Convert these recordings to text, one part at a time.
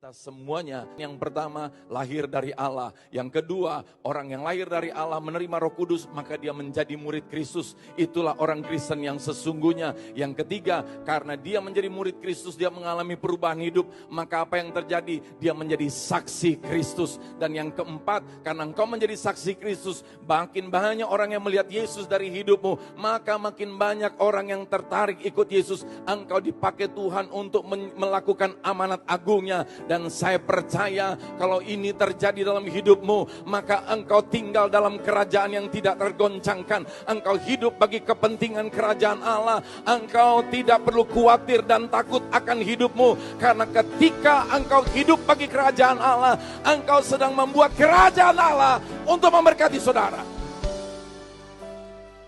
Kita semuanya, yang pertama lahir dari Allah, yang kedua orang yang lahir dari Allah menerima Roh Kudus maka dia menjadi murid Kristus, itulah orang Kristen yang sesungguhnya. Yang ketiga, karena dia menjadi murid Kristus dia mengalami perubahan hidup, maka apa yang terjadi? Dia menjadi saksi Kristus. Dan yang keempat, karena engkau menjadi saksi Kristus, makin banyak orang yang melihat Yesus dari hidupmu, maka makin banyak orang yang tertarik ikut Yesus. Engkau dipakai Tuhan untuk melakukan amanat agungnya. Dan saya percaya kalau ini terjadi dalam hidupmu, maka engkau tinggal dalam kerajaan yang tidak tergoncangkan. Engkau hidup bagi kepentingan kerajaan Allah. Engkau tidak perlu khawatir dan takut akan hidupmu. Karena ketika engkau hidup bagi kerajaan Allah, engkau sedang membuat kerajaan Allah untuk memberkati saudara.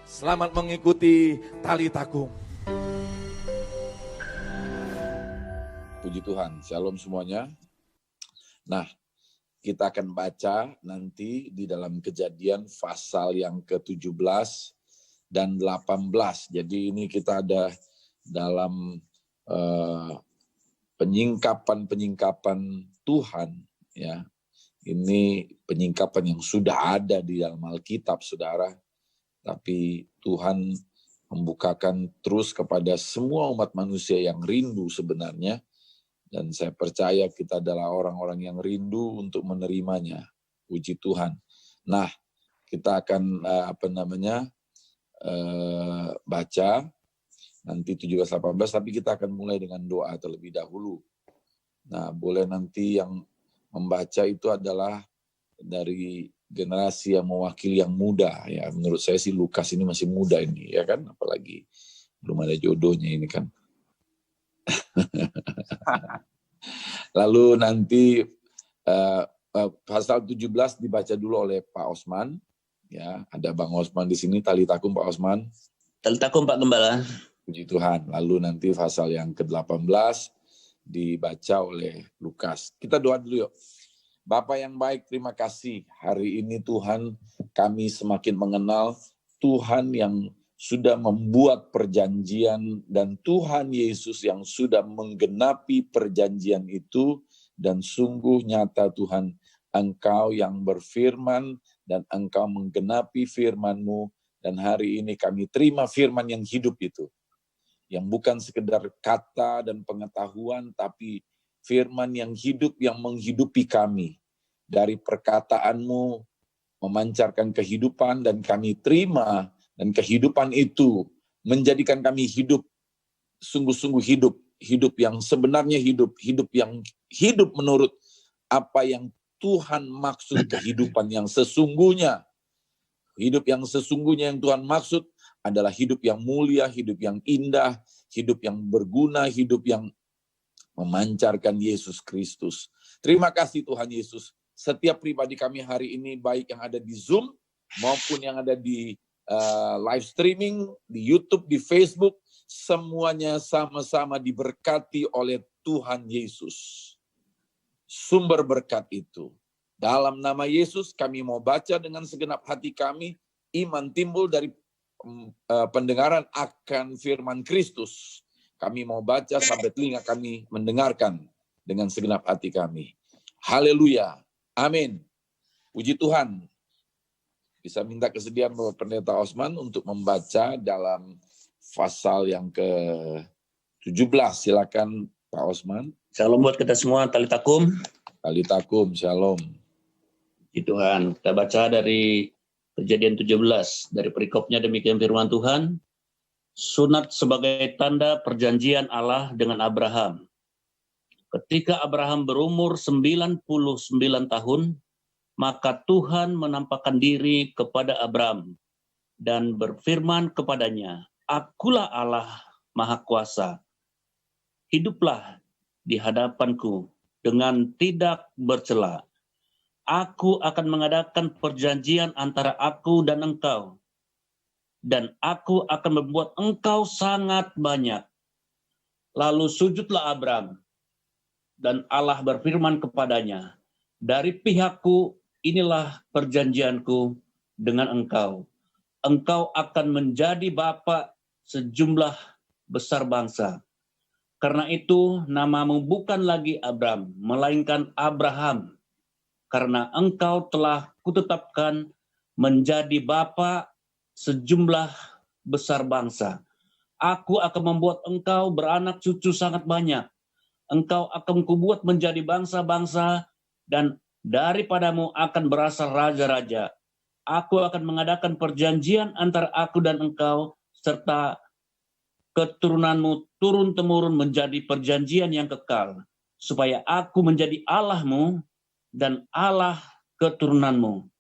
Selamat mengikuti Tali Takum. Puji Tuhan, shalom semuanya. Nah, kita akan baca nanti di dalam Kejadian pasal yang ke-17 dan 18. Jadi ini kita ada dalam penyingkapan Tuhan, ya. Ini penyingkapan yang sudah ada di dalam Alkitab, saudara. Tapi Tuhan membukakan terus kepada semua umat manusia yang rindu sebenarnya. Dan saya percaya kita adalah orang-orang yang rindu untuk menerimanya. Puji Tuhan. Nah, kita akan baca nanti 17-18, tapi kita akan mulai dengan doa terlebih dahulu. Nah, boleh nanti yang membaca itu adalah dari generasi yang mewakili yang muda. Ya, menurut saya sih Lukas ini masih muda ini, ya kan? Apalagi belum ada jodohnya ini kan. Lalu nanti pasal 17 dibaca dulu oleh Pak Osman. Ya, ada Bang Osman di sini. Tali Takum Pak Osman. Tali Takum Pak Gembala. Puji Tuhan. Lalu nanti pasal yang ke-18 dibaca oleh Lukas. Kita doa dulu yuk. Bapa yang baik, terima kasih. Hari ini Tuhan kami semakin mengenal Tuhan yang sudah membuat perjanjian dan Tuhan Yesus yang sudah menggenapi perjanjian itu. Dan sungguh nyata Tuhan, Engkau yang berfirman dan Engkau menggenapi firman-Mu. Dan hari ini kami terima firman yang hidup itu. Yang bukan sekedar kata dan pengetahuan, tapi firman yang hidup yang menghidupi kami. Dari perkataan-Mu memancarkan kehidupan dan kami terima. Dan kehidupan itu menjadikan kami hidup, sungguh-sungguh hidup. Hidup yang sebenarnya hidup. Hidup yang hidup menurut apa yang Tuhan maksud kehidupan yang sesungguhnya. Hidup yang sesungguhnya yang Tuhan maksud adalah hidup yang mulia, hidup yang indah, hidup yang berguna, hidup yang memancarkan Yesus Kristus. Terima kasih Tuhan Yesus. Setiap pribadi kami hari ini, baik yang ada di Zoom maupun yang ada di live streaming, di YouTube, di Facebook, semuanya sama-sama diberkati oleh Tuhan Yesus. Sumber berkat itu. Dalam nama Yesus kami mau baca dengan segenap hati kami, iman timbul dari pendengaran akan firman Kristus. Kami mau baca sampai telinga kami mendengarkan dengan segenap hati kami. Haleluya. Amin. Puji Tuhan. Bisa minta kesediaan Bapak Pendeta Osman untuk membaca dalam pasal yang ke-17. Silakan Pak Osman. Shalom buat kita semua, Tali Takum. Tali Takum, shalom. Puji Tuhan. Kita baca dari Kejadian 17. Dari perikopnya demikian firman Tuhan. Sunat sebagai tanda perjanjian Allah dengan Abraham. Ketika Abraham berumur 99 tahun, maka Tuhan menampakkan diri kepada Abraham dan berfirman kepadanya, Akulah Allah Maha Kuasa. Hiduplah di hadapanku dengan tidak bercela. Aku akan mengadakan perjanjian antara aku dan engkau. Dan aku akan membuat engkau sangat banyak. Lalu sujudlah Abraham. Dan Allah berfirman kepadanya, dari pihakku inilah perjanjianku dengan engkau. Engkau akan menjadi bapa sejumlah besar bangsa. Karena itu namamu bukan lagi Abram, melainkan Abraham, karena engkau telah kutetapkan menjadi bapa sejumlah besar bangsa. Aku akan membuat engkau beranak cucu sangat banyak. Engkau akan kubuat menjadi bangsa-bangsa, dan daripadamu akan berasal raja-raja. Aku akan mengadakan perjanjian antara aku dan engkau, serta keturunanmu turun-temurun menjadi perjanjian yang kekal, supaya aku menjadi Allahmu dan Allah keturunanmu.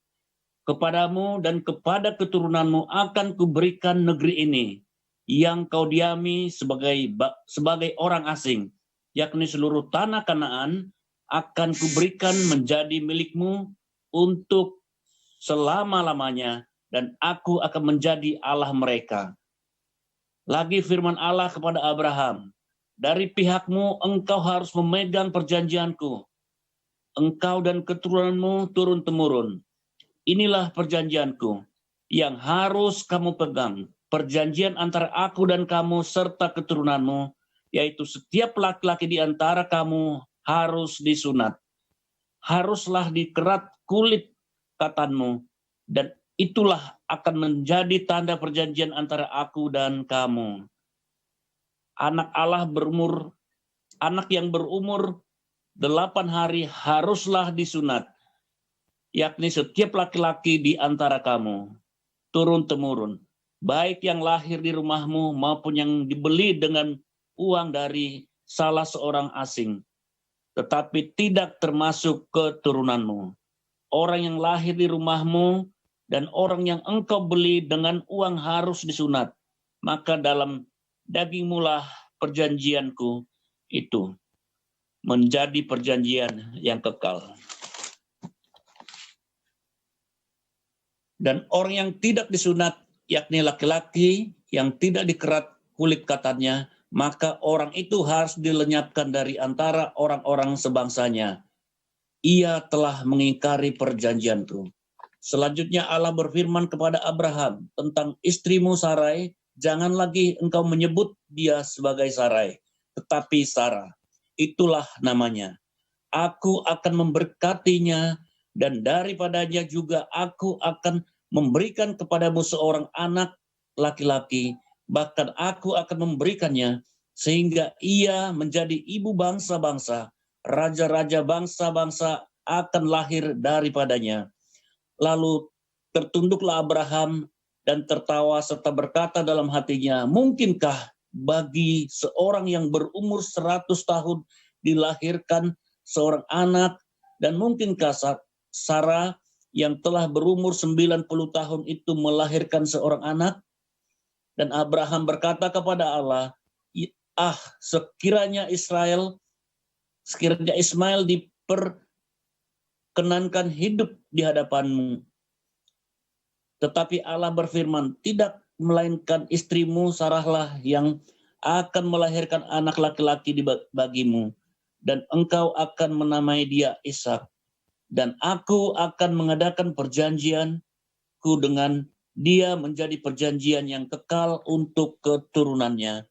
Kepadamu dan kepada keturunanmu akan kuberikan negeri ini, yang kau diami sebagai orang asing, yakni seluruh tanah Kanaan akan kuberikan menjadi milikmu untuk selama-lamanya, dan aku akan menjadi Allah mereka. Lagi firman Allah kepada Abraham, dari pihakmu engkau harus memegang perjanjianku, engkau dan keturunanmu turun-temurun. Inilah perjanjianku yang harus kamu pegang, perjanjian antara aku dan kamu serta keturunanmu, yaitu setiap laki-laki di antara kamu harus disunat. Haruslah dikerat kulit katanmu, dan itulah akan menjadi tanda perjanjian antara aku dan kamu. Anak yang berumur 8 hari haruslah disunat, yakni setiap laki-laki di antara kamu, turun-temurun, baik yang lahir di rumahmu maupun yang dibeli dengan uang dari salah seorang asing, tetapi tidak termasuk keturunanmu. Orang yang lahir di rumahmu dan orang yang engkau beli dengan uang harus disunat. Maka dalam dagingmulah perjanjianku itu menjadi perjanjian yang kekal. Dan orang yang tidak disunat, yakni laki-laki yang tidak dikerat kulit katannya, maka orang itu harus dilenyapkan dari antara orang-orang sebangsanya. Ia telah mengingkari perjanjianku. Selanjutnya Allah berfirman kepada Abraham tentang istrimu Sarai, jangan lagi engkau menyebut dia sebagai Sarai, tetapi Sarah. Itulah namanya. Aku akan memberkatinya, dan daripadanya juga aku akan memberikan kepadamu seorang anak laki-laki, bahkan aku akan memberikannya sehingga ia menjadi ibu bangsa-bangsa. Raja-raja bangsa-bangsa akan lahir daripadanya. Lalu tertunduklah Abraham dan tertawa serta berkata dalam hatinya, mungkinkah bagi seorang yang berumur 100 tahun dilahirkan seorang anak, dan mungkinkah Sarah yang telah berumur 90 tahun itu melahirkan seorang anak? Dan Abraham berkata kepada Allah, sekiranya Ismail diperkenankan hidup di hadapanmu. Tetapi Allah berfirman, tidak, melainkan istrimu Sarahlah yang akan melahirkan anak laki-laki bagimu, dan engkau akan menamai dia Ishak. Dan aku akan mengadakan perjanjianku dengan dia menjadi perjanjian yang kekal untuk keturunannya.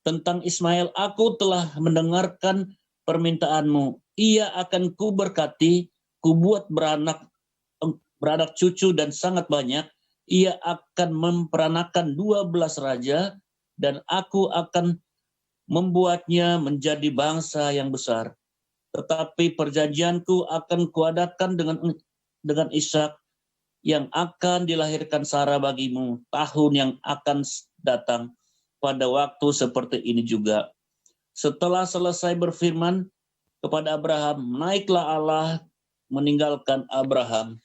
Tentang Ismail, aku telah mendengarkan permintaanmu. Ia akan kuberkati, kubuat beranak cucu dan sangat banyak. Ia akan memperanakan 12 raja, dan aku akan membuatnya menjadi bangsa yang besar. Tetapi perjanjianku akan kuadakan dengan Ishak, yang akan dilahirkan Sarah bagimu tahun yang akan datang, pada waktu seperti ini juga. Setelah selesai berfirman kepada Abraham, naiklah Allah meninggalkan Abraham.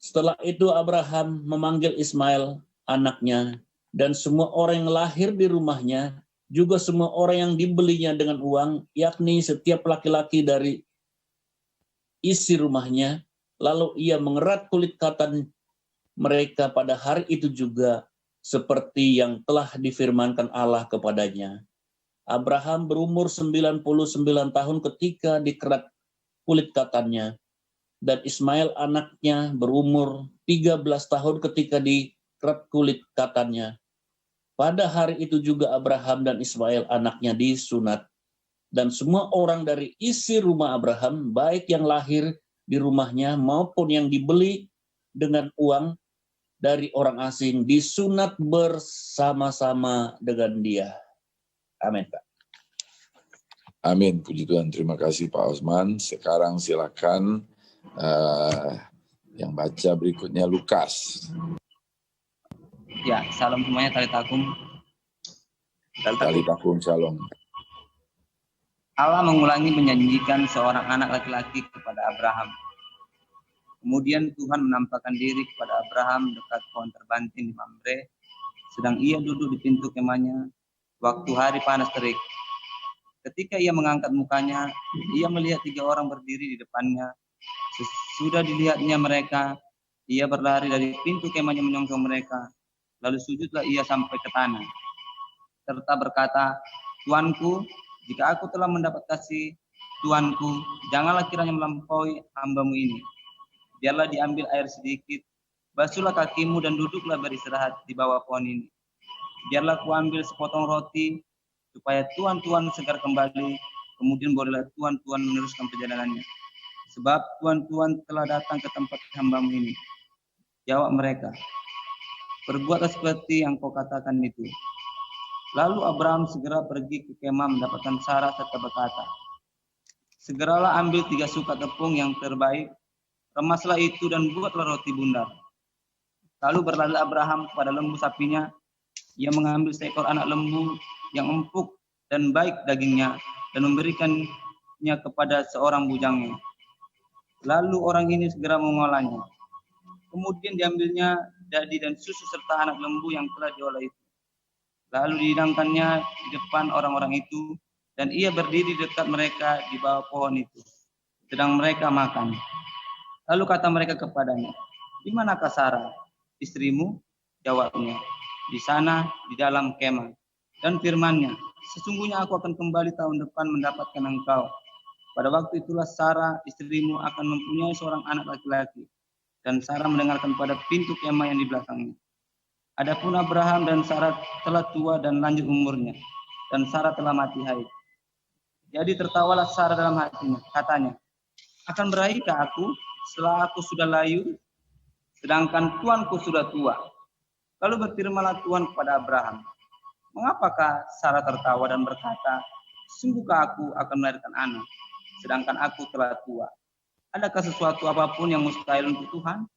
Setelah itu Abraham memanggil Ismail anaknya, dan semua orang yang lahir di rumahnya, juga semua orang yang dibelinya dengan uang, yakni setiap laki-laki dari isi rumahnya. Lalu ia mengerat kulit katan mereka pada hari itu juga, seperti yang telah difirmankan Allah kepadanya. Abraham berumur 99 tahun ketika dikerat kulit katannya, dan Ismail anaknya berumur 13 tahun ketika dikerat kulit katannya. Pada hari itu juga Abraham dan Ismail anaknya disunat. Dan semua orang dari isi rumah Abraham, baik yang lahir di rumahnya maupun yang dibeli dengan uang dari orang asing, disunat bersama-sama dengan dia. Amin, Pak. Amin. Puji Tuhan. Terima kasih Pak Osman. Sekarang silakan yang baca berikutnya Lukas. Ya, salam semuanya, Talitakum. Talitakum, shalom. Allah mengulangi menjanjikan seorang anak laki-laki kepada Abraham. Kemudian Tuhan menampakkan diri kepada Abraham dekat pohon terbanting di Mamre, sedang ia duduk di pintu kemahnya waktu hari panas terik. Ketika ia mengangkat mukanya, ia melihat 3 orang berdiri di depannya. Sesudah dilihatnya mereka, ia berlari dari pintu kemahnya menyongsong mereka. Lalu sujudlah ia sampai ke tanah, serta berkata, Tuanku, jika aku telah mendapat kasih, Tuanku, janganlah kiranya melampaui hamba-Mu ini. Biarlah diambil air sedikit, basuhlah kakimu dan duduklah beristirahat di bawah pohon ini. Biarlah kuambil sepotong roti, supaya tuan-tuan segar kembali, kemudian bolehlah tuan-tuan meneruskan perjalanannya. Sebab tuan-tuan telah datang ke tempat hamba-Mu ini. Jawab mereka, perbuatlah seperti yang kau katakan itu. Lalu Abraham segera pergi ke kemah mendapatkan Sarah serta berkata, segeralah ambil 3 sukat tepung yang terbaik, remaslah itu dan buatlah roti bundar. Lalu berlari Abraham kepada lembu sapinya, ia mengambil seekor anak lembu yang empuk dan baik dagingnya dan memberikannya kepada seorang bujangnya. Lalu orang ini segera mengolahnya. Kemudian diambilnya dadi dan susu serta anak lembu yang telah diolah itu. Lalu dihidangkannya di depan orang-orang itu, dan ia berdiri dekat mereka di bawah pohon itu, sedang mereka makan. Lalu kata mereka kepadanya, di manakah Sarah, istrimu? Jawabnya, di sana, di dalam kemah. Dan firman-Nya, sesungguhnya aku akan kembali tahun depan mendapatkan engkau. Pada waktu itulah Sarah, istrimu, akan mempunyai seorang anak laki-laki. Dan Sarah mendengarkan pada pintu kemah yang di belakangnya. Adapun Abraham dan Sarah telah tua dan lanjut umurnya, dan Sarah telah mati haid. Jadi tertawalah Sarah dalam hatinya, katanya, akan berahikah aku setelah aku sudah layu, sedangkan tuanku sudah tua? Lalu berfirmanlah Tuhan kepada Abraham, mengapakah Sarah tertawa dan berkata, sungguhkah aku akan melahirkan anak, sedangkan aku telah tua? Adakah sesuatu apapun yang mustahil untuk Tuhan?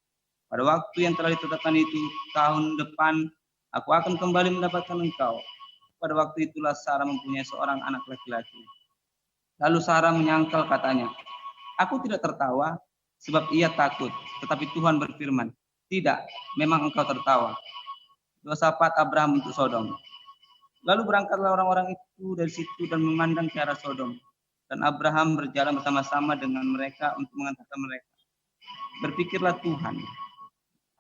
Pada waktu yang telah ditetapkan itu, tahun depan, aku akan kembali mendapatkan engkau. Pada waktu itulah Sarah mempunyai seorang anak laki-laki. Lalu Sarah menyangkal katanya, aku tidak tertawa, sebab ia takut. Tetapi Tuhan berfirman, tidak, memang engkau tertawa. Yosafat Abraham untuk Sodom. Lalu berangkatlah orang-orang itu dari situ dan memandang ke arah Sodom. Dan Abraham berjalan bersama-sama dengan mereka untuk mengantarkan mereka. Berpikirlah Tuhan,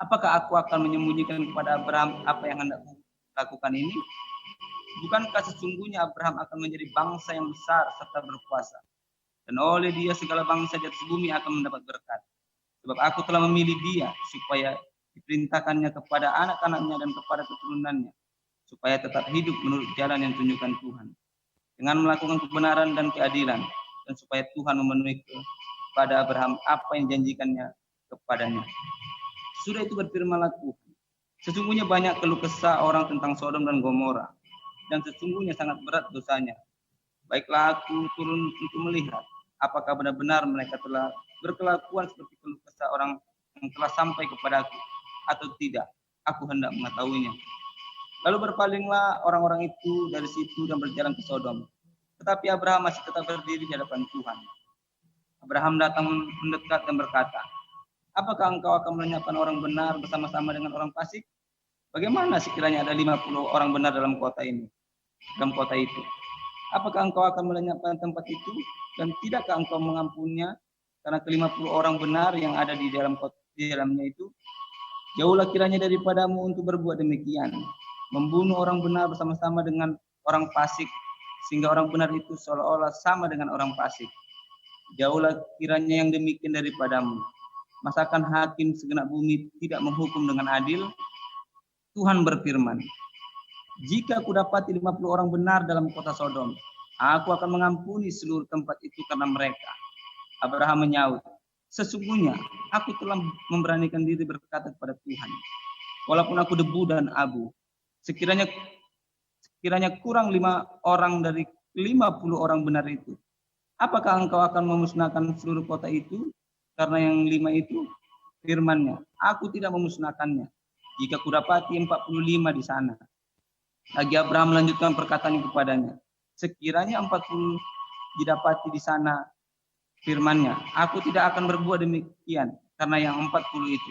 apakah aku akan menyembunyikan kepada Abraham apa yang hendak lakukan ini? Bukankah sesungguhnya Abraham akan menjadi bangsa yang besar serta berkuasa? Dan oleh dia segala bangsa di atas bumi akan mendapat berkat. Sebab aku telah memilih dia supaya diperintahkannya kepada anak-anaknya dan kepada keturunannya, supaya tetap hidup menurut jalan yang tunjukkan Tuhan, dengan melakukan kebenaran dan keadilan, dan supaya Tuhan memenuhi kepada Abraham apa yang dijanjikannya kepadanya. Sudah itu berfirmanlah Tuhan, sesungguhnya banyak keluh kesah orang tentang Sodom dan Gomora, dan sesungguhnya sangat berat dosanya. Baiklah aku turun untuk melihat, apakah benar-benar mereka telah berkelakuan seperti keluh kesah orang yang telah sampai kepadaku, atau tidak. Aku hendak mengetahuinya. Lalu berpalinglah orang-orang itu dari situ dan berjalan ke Sodom. Tetapi Abraham masih tetap berdiri di hadapan Tuhan. Abraham datang mendekat dan berkata, apakah engkau akan melenyapkan orang benar bersama-sama dengan orang fasik? Bagaimana sekiranya ada 50 orang benar dalam kota ini, dalam kota itu? Apakah engkau akan melenyapkan tempat itu? Dan tidakkah engkau mengampuninya karena ke-50 orang benar yang ada di dalamnya itu? Jauhlah kiranya daripadamu untuk berbuat demikian, membunuh orang benar bersama-sama dengan orang fasik, sehingga orang benar itu seolah-olah sama dengan orang fasik. Jauhlah kiranya yang demikian daripadamu. Masakan hakim segenap bumi tidak menghukum dengan adil? Tuhan berfirman, jika aku dapati 50 orang benar dalam kota Sodom, aku akan mengampuni seluruh tempat itu karena mereka. Abraham menyaut, sesungguhnya aku telah memberanikan diri berkata kepada Tuhan, walaupun aku debu dan abu, sekiranya kurang 5 orang dari 50 orang benar itu, apakah engkau akan memusnahkan seluruh kota itu? Karena yang 5 itu, firman-Nya, aku tidak memusnahkannya, jika kudapati 45 di sana. Lagi Abraham melanjutkan perkataannya kepadanya, sekiranya 40 didapati di sana, firman-Nya, aku tidak akan berbuat demikian, karena yang 40 itu.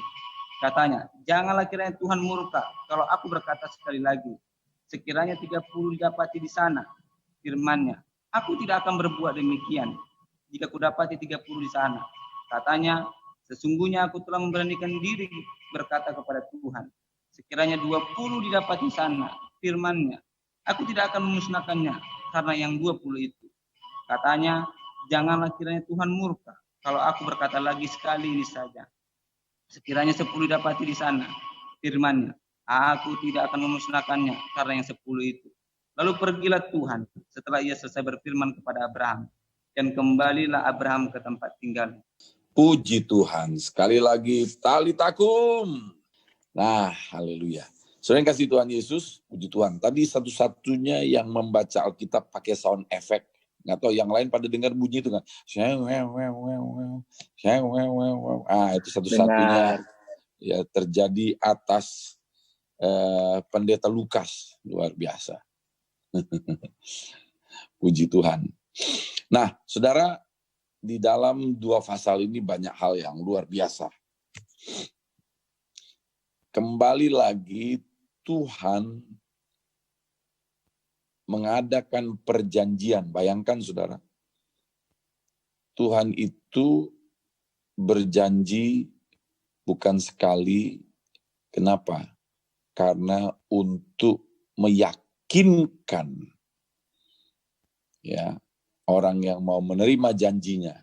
Katanya, janganlah kiranya Tuhan murka kalau aku berkata sekali lagi, sekiranya 30 didapati di sana, firman-Nya, aku tidak akan berbuat demikian, jika kudapati 30 di sana. Katanya, sesungguhnya aku telah memberanikan diri berkata kepada Tuhan, sekiranya 20 didapati di sana, firman-Nya, aku tidak akan memusnahkannya, karena yang 20 itu. Katanya, janganlah kiranya Tuhan murka kalau aku berkata lagi sekali ini saja, sekiranya 10 dapati di sana, firman-Nya, aku tidak akan memusnahkannya karena yang 10 itu. Lalu pergilah Tuhan setelah ia selesai berfirman kepada Abraham, dan kembalilah Abraham ke tempat tinggalnya. Puji Tuhan. Sekali lagi, talitakum. Nah, haleluya. Saudara yang kasih Tuhan Yesus, puji Tuhan. Tadi satu-satunya yang membaca Alkitab pakai sound effect. Nggak tahu yang lain pada dengar bunyi itu kan. Itu satu-satunya ya terjadi atas pendeta Lukas. Luar biasa. Puji Tuhan. Nah, saudara, di dalam 2 pasal ini banyak hal yang luar biasa. Kembali lagi Tuhan mengadakan perjanjian. Bayangkan saudara, Tuhan itu berjanji bukan sekali. Kenapa? Karena untuk meyakinkan ya orang yang mau menerima janjinya.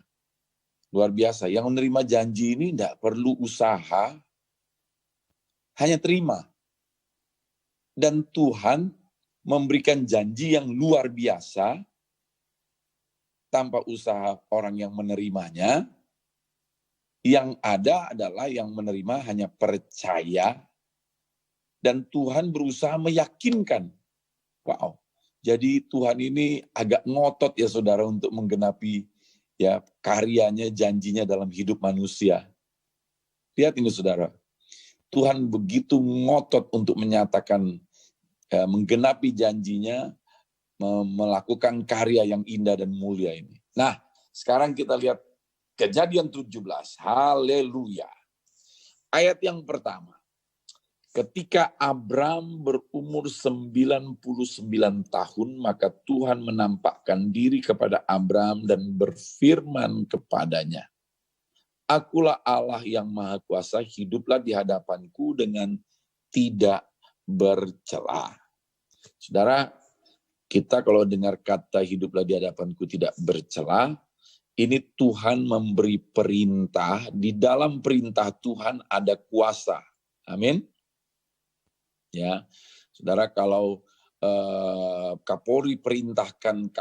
Luar biasa. Yang menerima janji ini tidak perlu usaha, hanya terima. Dan Tuhan memberikan janji yang luar biasa tanpa usaha orang yang menerimanya. Yang ada adalah yang menerima hanya percaya dan Tuhan berusaha meyakinkan. Wow. Jadi Tuhan ini agak ngotot ya saudara untuk menggenapi ya karyanya, janjinya dalam hidup manusia. Lihat ini saudara, Tuhan begitu ngotot untuk menyatakan, menggenapi janjinya, melakukan karya yang indah dan mulia ini. Nah, sekarang kita lihat Kejadian 17. Haleluya. Ayat yang pertama. Ketika Abram berumur 99 tahun, maka Tuhan menampakkan diri kepada Abram dan berfirman kepadanya, Akulah Allah yang Maha Kuasa, hiduplah di hadapanku dengan tidak bercela. Saudara, kita kalau dengar kata hiduplah di hadapanku tidak bercela, ini Tuhan memberi perintah, di dalam perintah Tuhan ada kuasa. Amin. Ya, saudara, kalau Kapolri perintahkan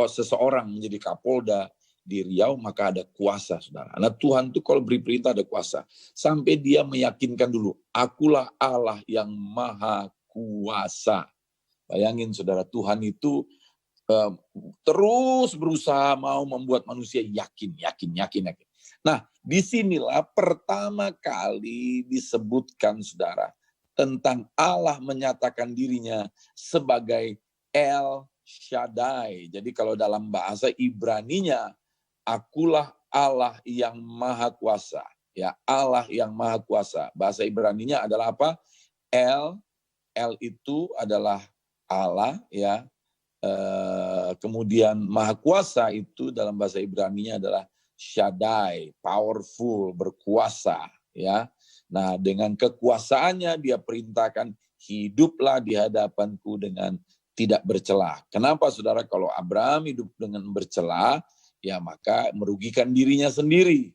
seseorang menjadi Kapolda di Riau, maka ada kuasa, saudara. Nah, Tuhan itu kalau beri perintah ada kuasa. Sampai dia meyakinkan dulu, akulah Allah yang Maha Kuasa. Bayangin, saudara, Tuhan itu terus berusaha mau membuat manusia yakin. Nah, disinilah pertama kali disebutkan, saudara, tentang Allah menyatakan dirinya sebagai El Shaddai. Jadi kalau dalam bahasa Ibraninya, akulah Allah yang Maha Kuasa. Ya, Allah yang Maha Kuasa. Bahasa Ibraninya adalah apa? El itu adalah Allah, ya. Kemudian Maha Kuasa itu dalam bahasa Ibraninya adalah Shaddai, powerful, berkuasa, ya. Nah, dengan kekuasaannya dia perintahkan hiduplah di hadapanku dengan tidak bercela. Kenapa saudara? Kalau Abraham hidup dengan bercela, ya maka merugikan dirinya sendiri.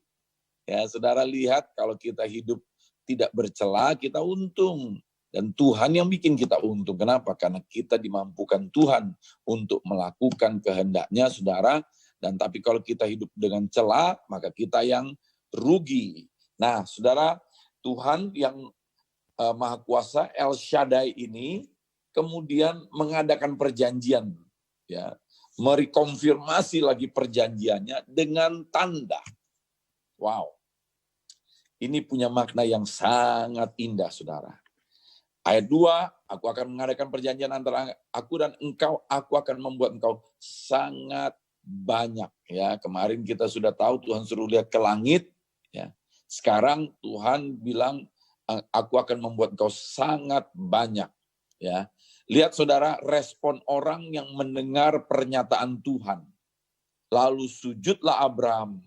Ya, saudara lihat kalau kita hidup tidak bercela, kita untung. Dan Tuhan yang bikin kita untung. Kenapa? Karena kita dimampukan Tuhan untuk melakukan kehendak-Nya, saudara. Dan tapi kalau kita hidup dengan celah, maka kita yang rugi. Nah, saudara, Tuhan yang Maha Kuasa, El Shaddai ini, kemudian mengadakan perjanjian, ya, merekonfirmasi lagi perjanjiannya dengan tanda. Wow, ini punya makna yang sangat indah, saudara. Ayat 2, aku akan mengadakan perjanjian antara aku dan engkau, aku akan membuat engkau sangat banyak. Ya, kemarin kita sudah tahu Tuhan suruh lihat ke langit. Ya, sekarang Tuhan bilang, aku akan membuat engkau sangat banyak. Ya, lihat saudara, respon orang yang mendengar pernyataan Tuhan. Lalu sujudlah Abraham.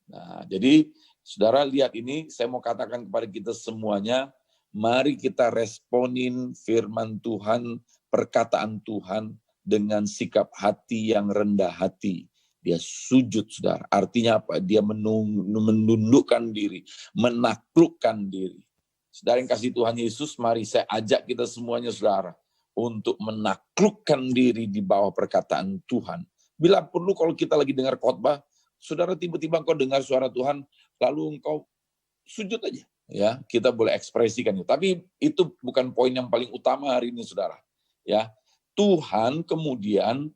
Nah, jadi saudara lihat ini, saya mau katakan kepada kita semuanya, mari kita responin firman Tuhan, perkataan Tuhan dengan sikap hati yang rendah hati. Dia sujud, saudara. Artinya apa? Dia menundukkan diri, menaklukkan diri. Saudara yang kasih Tuhan Yesus, mari saya ajak kita semuanya, saudara, untuk menaklukkan diri di bawah perkataan Tuhan. Bila perlu kalau kita lagi dengar khotbah, saudara tiba-tiba engkau dengar suara Tuhan, lalu engkau sujud aja. Ya, kita boleh ekspresikan itu. Tapi itu bukan poin yang paling utama hari ini, saudara. Ya, Tuhan kemudian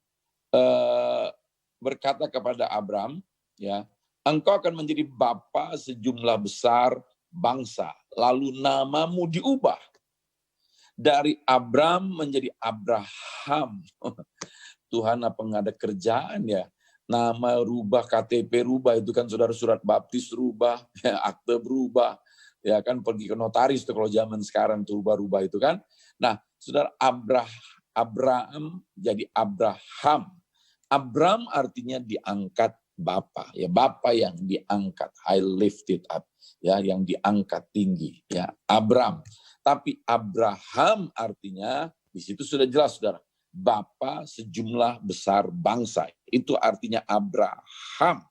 berkata kepada Abram, ya, engkau akan menjadi bapa sejumlah besar bangsa. Lalu namamu diubah dari Abram menjadi Abraham. Tuhan apa nggak ada kerjaan ya? Nama rubah, KTP rubah, itu kan saudara, surat baptis rubah, ya, akte berubah, ya kan, pergi ke notaris tuh kalau zaman sekarang tuh rubah-rubah itu kan. Nah, saudara, Abraham jadi Abraham. Abram artinya diangkat bapa, ya, bapa yang diangkat, high lifted up, ya, yang diangkat tinggi, ya, Abram. Tapi Abraham artinya di situ sudah jelas, saudara, bapa sejumlah besar bangsa. Itu artinya Abraham.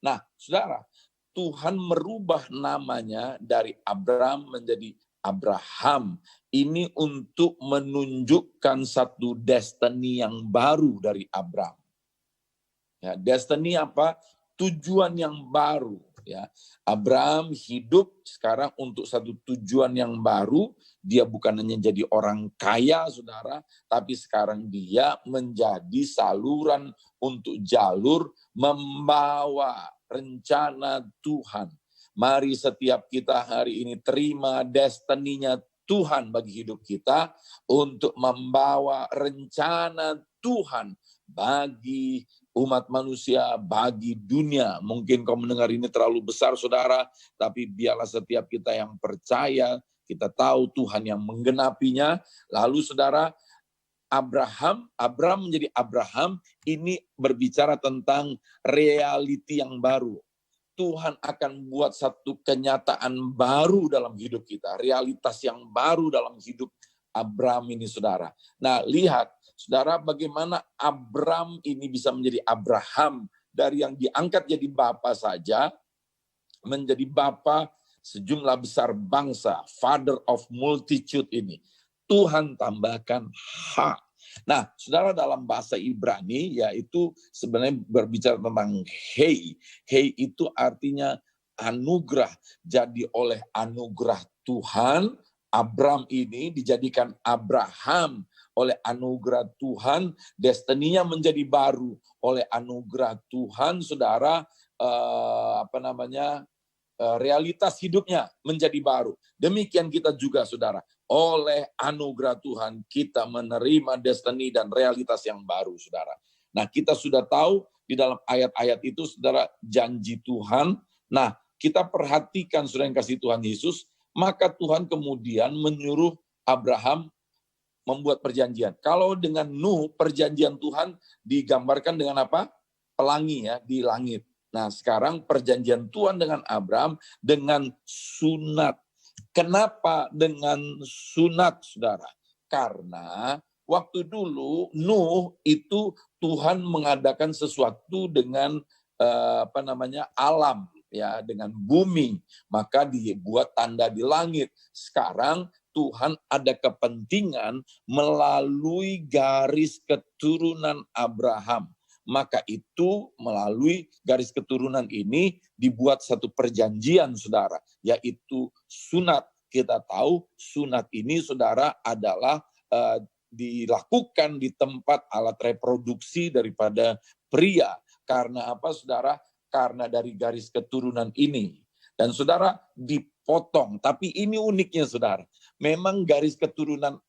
Nah, saudara, Tuhan merubah namanya dari Abram menjadi Abraham. Ini untuk menunjukkan satu destiny yang baru dari Abram. Ya, destiny apa? Tujuan yang baru. Ya, Abraham hidup sekarang untuk satu tujuan yang baru. Dia bukan hanya jadi orang kaya, saudara, tapi sekarang dia menjadi saluran untuk jalur membawa rencana Tuhan. Mari setiap kita hari ini terima destiny-nya Tuhan bagi hidup kita untuk membawa rencana Tuhan bagi umat manusia, bagi dunia. Mungkin kau mendengar ini terlalu besar, saudara, tapi biarlah setiap kita yang percaya, kita tahu Tuhan yang menggenapinya. Lalu saudara, Abram menjadi Abraham, ini berbicara tentang reality yang baru. Tuhan akan buat satu kenyataan baru dalam hidup kita, realitas yang baru dalam hidup Abram ini, saudara. Nah, lihat, saudara, bagaimana Abram ini bisa menjadi Abraham, dari yang diangkat jadi bapa saja, menjadi bapa sejumlah besar bangsa, father of multitude ini. Tuhan tambahkan ha. Nah, saudara, dalam bahasa Ibrani, yaitu sebenarnya berbicara tentang hei. Hei itu artinya anugerah. Jadi oleh anugerah Tuhan, Abram ini dijadikan Abraham. Oleh anugerah Tuhan, destininya menjadi baru. Oleh anugerah Tuhan, saudara, realitas hidupnya menjadi baru. Demikian kita juga, saudara. Oleh anugerah Tuhan, kita menerima destiny dan realitas yang baru, saudara. Nah, kita sudah tahu di dalam ayat-ayat itu, saudara, janji Tuhan. Nah, kita perhatikan, saudara yang kasih Tuhan Yesus, maka Tuhan kemudian menyuruh Abraham membuat perjanjian. Kalau dengan Nuh, perjanjian Tuhan digambarkan dengan apa? Pelangi, ya, di langit. Nah, sekarang perjanjian Tuhan dengan Abraham dengan sunat. Kenapa dengan sunat, saudara? Karena waktu dulu Nuh itu Tuhan mengadakan sesuatu dengan alam, ya, dengan bumi, maka dibuat tanda di langit. Sekarang Tuhan ada kepentingan melalui garis keturunan Abraham. Maka itu melalui garis keturunan ini dibuat satu perjanjian, saudara, yaitu sunat. Kita tahu sunat ini, saudara, adalah dilakukan di tempat alat reproduksi daripada pria. Karena apa, saudara? Karena dari garis keturunan ini. Dan saudara, dipotong. Tapi ini uniknya, saudara. Memang garis keturunan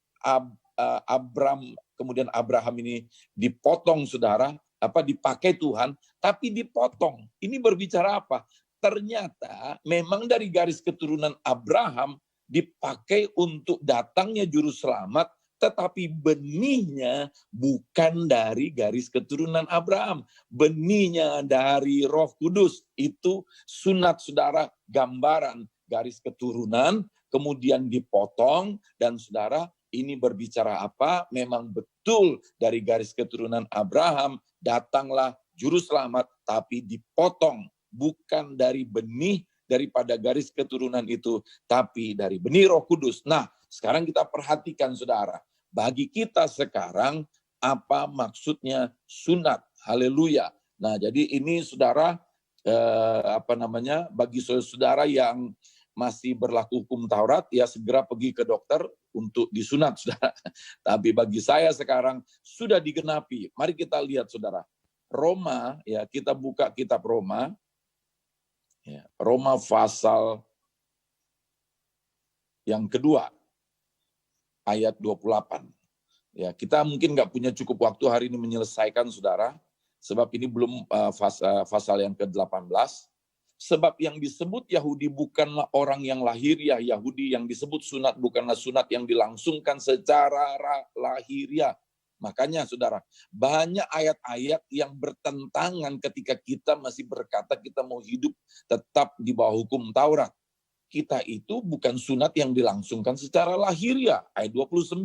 kemudian Abraham ini dipotong, saudara, dipakai Tuhan, tapi dipotong. Ini berbicara apa? Ternyata memang dari garis keturunan Abraham dipakai untuk datangnya juru selamat, tetapi benihnya bukan dari garis keturunan Abraham. Benihnya dari Roh Kudus. Itu sunat, saudara, gambaran garis keturunan, kemudian dipotong, dan saudara, ini berbicara apa? Memang betul dari garis keturunan Abraham, datanglah juru selamat, tapi dipotong. Bukan dari benih daripada garis keturunan itu, tapi dari benih Roh Kudus. Nah, sekarang kita perhatikan, saudara. Bagi kita sekarang, apa maksudnya sunat? Haleluya. Nah, jadi ini, saudara, bagi saudara yang masih berlaku hukum Taurat, ya segera pergi ke dokter untuk disunat, saudara. Tapi bagi saya sekarang sudah digenapi. Mari kita lihat, saudara. Roma, ya, kita buka kitab Roma. Ya, Roma pasal yang kedua, ayat 28. Ya, kita mungkin nggak punya cukup waktu hari ini menyelesaikan, saudara, sebab ini belum pasal yang ke-18. Sebab yang disebut Yahudi bukanlah orang yang lahiriah Yahudi, yang disebut sunat bukanlah sunat yang dilangsungkan secara lahiriah. Makanya, saudara, banyak ayat-ayat yang bertentangan ketika kita masih berkata kita mau hidup tetap di bawah hukum Taurat. Kita itu bukan sunat yang dilangsungkan secara lahiriah, ayat 29.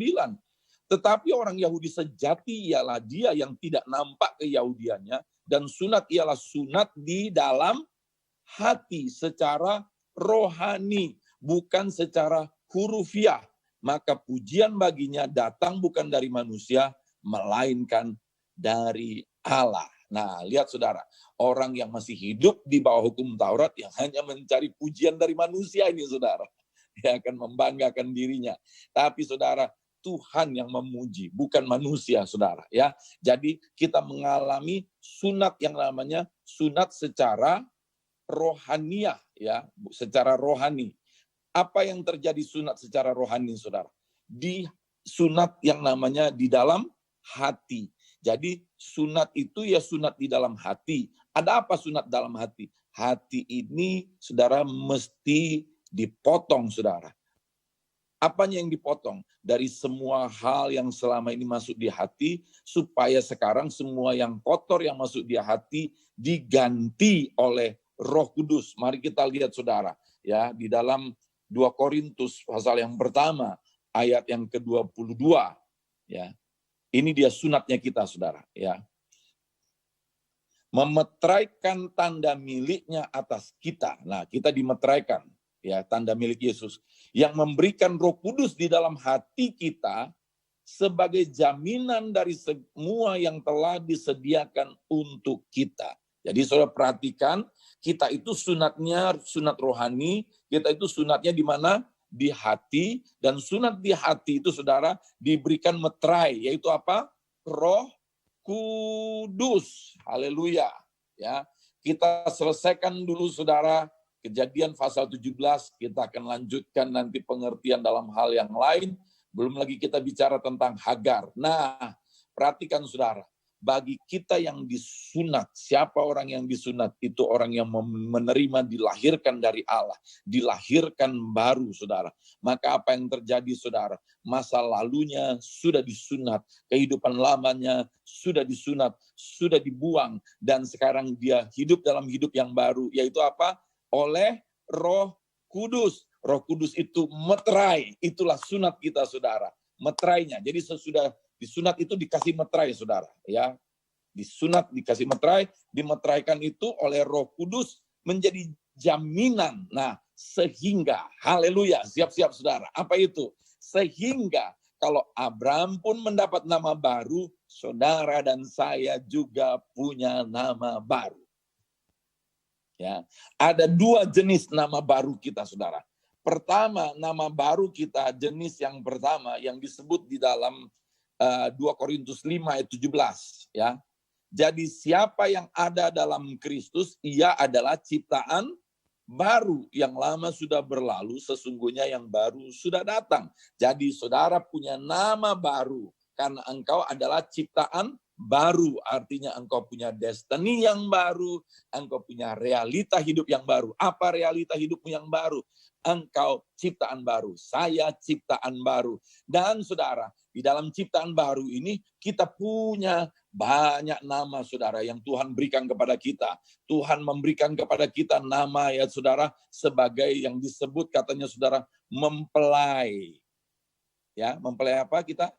Tetapi orang Yahudi sejati ialah dia yang tidak nampak keyahudiannya, dan sunat ialah sunat di dalam hati secara rohani, bukan secara hurufiah. Maka pujian baginya datang bukan dari manusia, melainkan dari Allah. Nah, lihat, saudara, orang yang masih hidup di bawah hukum Taurat yang hanya mencari pujian dari manusia ini, saudara, dia akan membanggakan dirinya. Tapi, saudara, Tuhan yang memuji, bukan manusia, saudara. Ya, jadi kita mengalami sunat yang namanya sunat secara rohaniah, ya, secara rohani. Apa yang terjadi sunat secara rohani, saudara? Di sunat yang namanya di dalam hati. Jadi sunat itu ya sunat di dalam hati. Ada apa sunat dalam hati? Hati ini, saudara, mesti dipotong, saudara. Apanya yang dipotong? Dari semua hal yang selama ini masuk di hati, supaya sekarang semua yang kotor yang masuk di hati diganti oleh Roh Kudus. Mari kita lihat, saudara, ya, di dalam 2 Korintus pasal yang pertama, ayat yang ke-22, ya. Ini dia sunatnya kita, saudara, ya. Memeteraikan tanda miliknya atas kita. Nah, kita dimeteraikan, ya, tanda milik Yesus, yang memberikan Roh Kudus di dalam hati kita sebagai jaminan dari semua yang telah disediakan untuk kita. Jadi saudara perhatikan, kita itu sunatnya sunat rohani, kita itu sunatnya di mana? Di hati, dan sunat di hati itu, saudara, diberikan meterai, yaitu apa? Roh Kudus. Haleluya. Ya, kita selesaikan dulu, saudara, Kejadian pasal 17, kita akan lanjutkan nanti pengertian dalam hal yang lain. Belum lagi kita bicara tentang Hagar. Nah, perhatikan, saudara, bagi kita yang disunat, siapa orang yang disunat? Itu orang yang menerima dilahirkan dari Allah, dilahirkan baru, saudara. Maka apa yang terjadi, saudara? Masa lalunya sudah disunat, kehidupan lamanya sudah disunat, sudah dibuang, dan sekarang dia hidup dalam hidup yang baru, yaitu apa? Oleh Roh Kudus. Roh Kudus itu meterai, itulah sunat kita, saudara. Meterainya, jadi sesudah disunat itu dikasih meterai, saudara, ya. Disunat dikasih meterai, dimeteraikan itu oleh Roh Kudus menjadi jaminan. Nah, sehingga, haleluya, siap-siap, saudara. Apa itu? Sehingga kalau Abraham pun mendapat nama baru, saudara dan saya juga punya nama baru. Ya, ada 2 jenis nama baru kita, saudara. Pertama, nama baru kita, jenis yang pertama yang disebut di dalam 2 Korintus 5 ayat 17. Ya. Jadi siapa yang ada dalam Kristus, ia adalah ciptaan baru. Yang lama sudah berlalu, sesungguhnya yang baru sudah datang. Jadi saudara punya nama baru, karena engkau adalah ciptaan baru. Artinya engkau punya destiny yang baru, engkau punya realita hidup yang baru. Apa realita hidupmu yang baru? Engkau ciptaan baru, saya ciptaan baru. Dan saudara, di dalam ciptaan baru ini kita punya banyak nama, saudara, yang Tuhan berikan kepada kita. Tuhan memberikan kepada kita nama, ya saudara, sebagai yang disebut katanya saudara, mempelai. Ya, mempelai apa kita?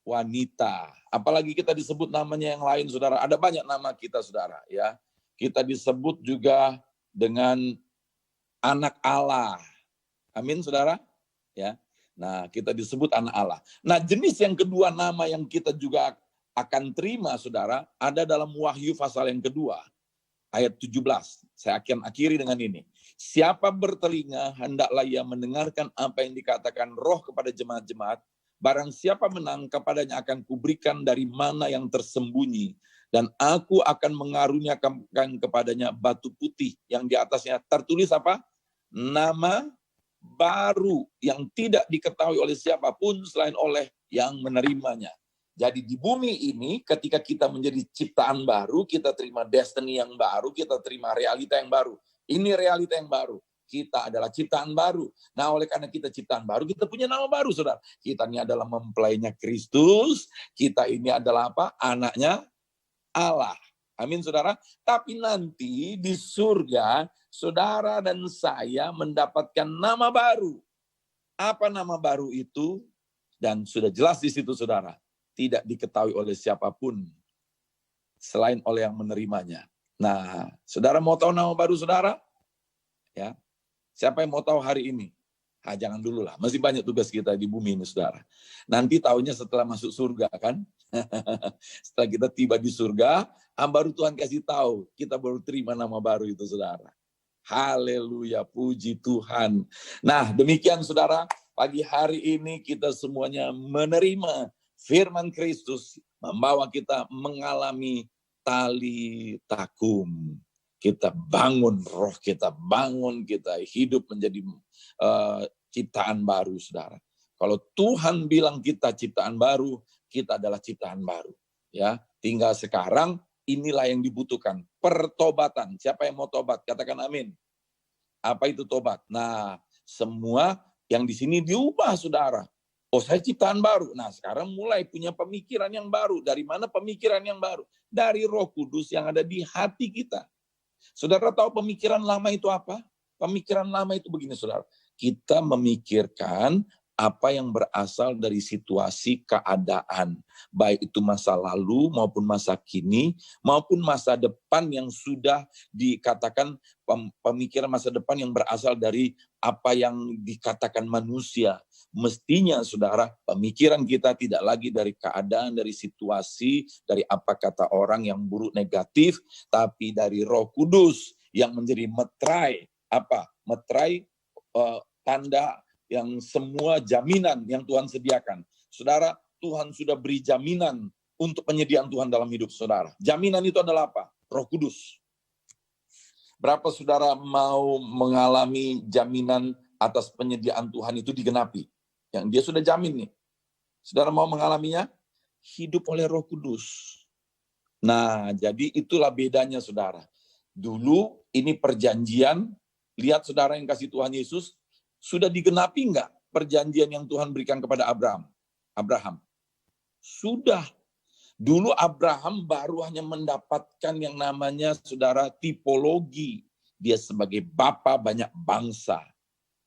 Wanita. Apalagi kita disebut namanya yang lain, saudara. Ada banyak nama kita, saudara. Ya, kita disebut juga dengan anak Allah. Amin, saudara. Ya. Nah, kita disebut anak Allah. Nah, jenis yang kedua nama yang kita juga akan terima, saudara, ada dalam Wahyu pasal yang kedua, ayat 17. Saya akan akhiri dengan ini. Siapa bertelinga, hendaklah ia mendengarkan apa yang dikatakan Roh kepada jemaat-jemaat. Barang siapa menang, kepadanya akan kuberikan dari mana yang tersembunyi. Dan aku akan mengaruniakan kepadanya batu putih yang di atasnya tertulis apa? Nama baru yang tidak diketahui oleh siapapun selain oleh yang menerimanya. Jadi di bumi ini ketika kita menjadi ciptaan baru, kita terima destiny yang baru, kita terima realita yang baru. Ini realita yang baru. Kita adalah ciptaan baru. Nah, oleh karena kita ciptaan baru, kita punya nama baru, saudara. Kita ini adalah mempelainya Kristus. Kita ini adalah apa? Anaknya Allah. Amin, saudara. Tapi nanti di surga, saudara dan saya mendapatkan nama baru. Apa nama baru itu? Dan sudah jelas di situ, saudara. Tidak diketahui oleh siapapun selain oleh yang menerimanya. Nah, saudara mau tahu nama baru saudara? Ya, siapa yang mau tahu hari ini? Jangan dulu lah, masih banyak tugas kita di bumi ini, saudara. Nanti tahunya setelah masuk surga, kan? Setelah kita tiba di surga, baru Tuhan kasih tahu, kita baru terima nama baru itu, saudara. Haleluya, puji Tuhan. Nah, demikian saudara, pagi hari ini kita semuanya menerima firman Kristus membawa kita mengalami tali takum. Kita bangun roh kita, bangun kita hidup menjadi ciptaan baru, saudara. Kalau Tuhan bilang kita ciptaan baru, kita adalah ciptaan baru. Ya, tinggal sekarang inilah yang dibutuhkan, pertobatan. Siapa yang mau tobat? Katakan amin. Apa itu tobat? Nah, semua yang di sini diubah, saudara. Oh, saya ciptaan baru. Nah, sekarang mulai punya pemikiran yang baru. Dari mana pemikiran yang baru? Dari Roh Kudus yang ada di hati kita. Saudara tahu pemikiran lama itu apa? Pemikiran lama itu begini, saudara. Kita memikirkan apa yang berasal dari situasi keadaan. Baik itu masa lalu maupun masa kini, maupun masa depan yang sudah dikatakan pemikiran masa depan yang berasal dari apa yang dikatakan manusia. Mestinya, saudara, pemikiran kita tidak lagi dari keadaan, dari situasi, dari apa kata orang yang buruk negatif, tapi dari Roh Kudus yang menjadi meterai. Apa? Meterai tanda yang semua jaminan yang Tuhan sediakan. Saudara, Tuhan sudah beri jaminan untuk penyediaan Tuhan dalam hidup saudara. Jaminan itu adalah apa? Roh Kudus. Berapa saudara mau mengalami jaminan atas penyediaan Tuhan itu digenapi? Yang dia sudah jamin nih. Saudara mau mengalaminya? Hidup oleh Roh Kudus. Nah, jadi itulah bedanya, saudara. Dulu ini perjanjian, lihat saudara yang kasih Tuhan Yesus, sudah digenapi enggak perjanjian yang Tuhan berikan kepada Abraham? Sudah. Dulu Abraham baru hanya mendapatkan yang namanya, saudara, tipologi. Dia sebagai bapa banyak bangsa.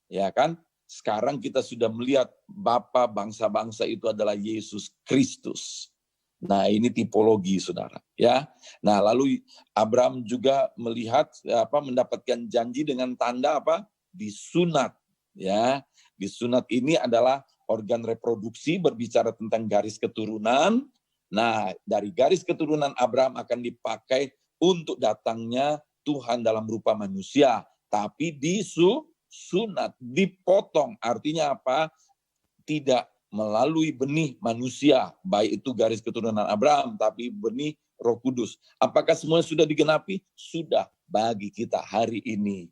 Ya kan? Sekarang kita sudah melihat bapa bangsa-bangsa itu adalah Yesus Kristus. Nah, ini tipologi, saudara, ya. Nah, lalu Abraham juga melihat mendapatkan janji dengan tanda apa? Disunat, ya. Disunat ini adalah organ reproduksi, berbicara tentang garis keturunan. Nah, dari garis keturunan Abraham akan dipakai untuk datangnya Tuhan dalam rupa manusia. Tapi disunat, dipotong. Artinya apa? Tidak melalui benih manusia. Baik itu garis keturunan Abraham, tapi benih Roh Kudus. Apakah semua sudah digenapi? Sudah. Bagi kita hari ini,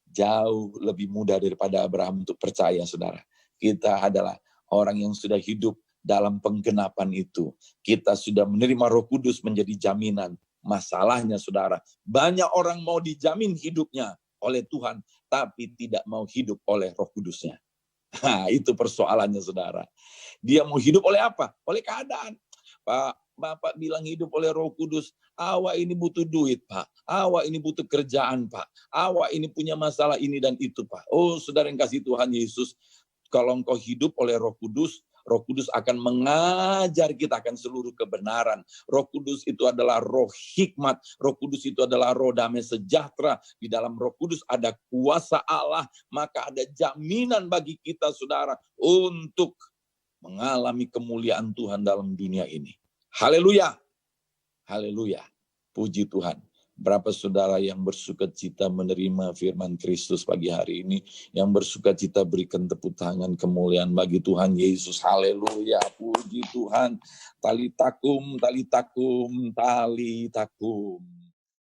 jauh lebih mudah daripada Abraham untuk percaya, saudara. Kita adalah orang yang sudah hidup dalam penggenapan itu. Kita sudah menerima Roh Kudus menjadi jaminan. Masalahnya, saudara, banyak orang mau dijamin hidupnya oleh Tuhan, tapi tidak mau hidup oleh Roh Kudusnya. Nah, itu persoalannya, saudara. Dia mau hidup oleh apa? Oleh keadaan. Pak, Bapak bilang hidup oleh Roh Kudus. Awak ini butuh duit, Pak. Awak ini butuh kerjaan, Pak. Awak ini punya masalah ini dan itu, Pak. Oh, saudara yang kasih Tuhan Yesus, kalau engkau hidup oleh Roh Kudus akan mengajar kita akan seluruh kebenaran. Roh Kudus itu adalah roh hikmat. Roh Kudus itu adalah roh damai sejahtera. Di dalam Roh Kudus ada kuasa Allah. Maka ada jaminan bagi kita, saudara, untuk mengalami kemuliaan Tuhan dalam dunia ini. Haleluya. Haleluya. Puji Tuhan. Berapa saudara yang bersukacita menerima firman Kristus pagi hari ini, yang bersukacita berikan tepuk tangan kemuliaan bagi Tuhan Yesus. Haleluya, puji Tuhan. Talitakum, talitakum, talitakum.